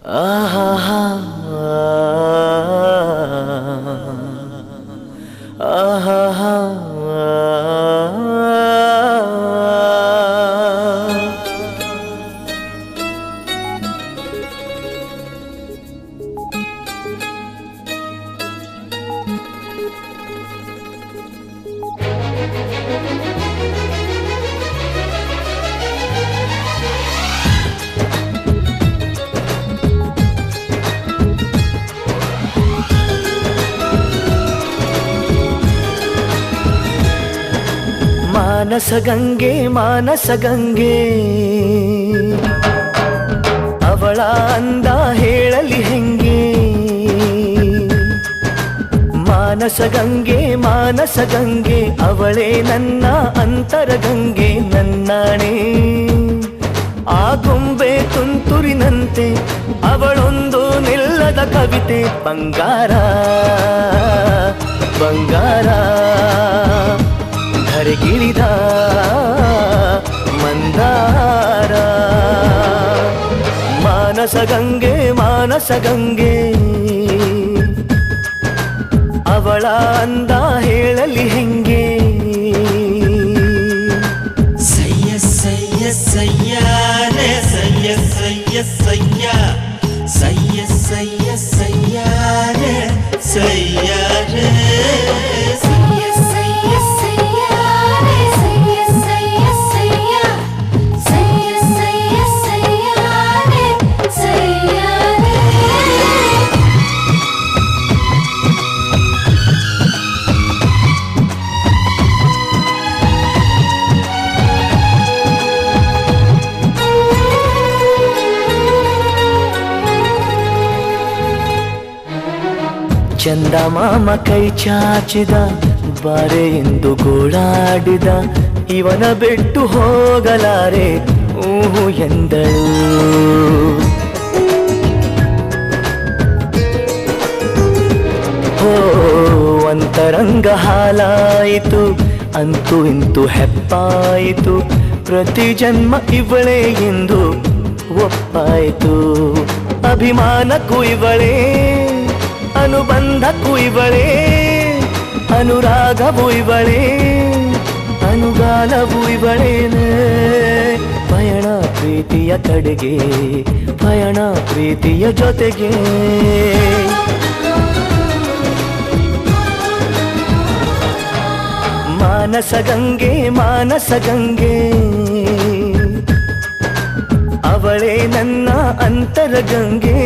ಆಹಾ ಆಹಾ ಮಾನಸಗಂಗೆ ಮಾನಸಗಂಗೆ ಅವಳ ಅಂದ ಹೇಳಲಿ ಹೆಂಗೆ ಮಾನಸಗಂಗೆ ಮಾನಸಗಂಗೆ ಅವಳೇ ನನ್ನ ಅಂತರಗಂಗೆ ನನ್ನಾಣೆ ಆ ಗೊಂಬೆ ತುಂತುರಿನಂತೆ ಅವಳೊಂದು ನಿಲ್ಲದ ಕವಿತೆ ಬಂಗಾರ ಬಂಗಾರ ಧರೆಗಿಳಿದ ಮಂದಾರ ಮಾನಸಗಂಗೆ ಮಾನಸಗಂಗೆ ಅವಳ ಅಂದ ಹೇಳಲಿ ಹೆಂಗೆ ಸಯ್ಯ ಸಯ್ಯ ಸಯ್ಯಾರೆ ಸಯ್ಯ ಸಯ್ಯ ಸಯ್ಯ ಸಯ್ಯ ಸಯ್ಯ ಸಯ್ಯಾರೆ ಸಯ್ಯಾರೆ ಚಂದ ಮಾಮ ಕೈ ಚಾಚಿದ ಬಾರೆ ಎಂದು ಗೋಳಾಡಿದ ಇವನ ಬಿಟ್ಟು ಹೋಗಲಾರೆ ಊಹು ಎಂದಳು ಹೋ ಅಂತರಂಗ ಹಾಲಾಯಿತು ಅಂತೂ ಇಂತೂ ಹೆಪ್ಪಾಯಿತು ಪ್ರತಿ ಜನ್ಮ ಇವಳೇ ಎಂದು ಒಪ್ಪಾಯಿತು ಅಭಿಮಾನಕ್ಕೂ ಇವಳೇ ಅನುಬಂಧಕ್ಕೂ ಇವಳೇ ಅನುರಾಗವೂ ಇವಳೇ ಅನುಗಾಲವೂ ಇವಳೇನೆ ಪಯಣ ಪ್ರೀತಿಯ ಕಡೆಗೆ ಪಯಣ ಪ್ರೀತಿಯ ಜೊತೆಗೆ ಮಾನಸಗಂಗೆ ಮಾನಸಗಂಗೆ ಅವಳೇ ನನ್ನ ಅಂತರಗಂಗೆ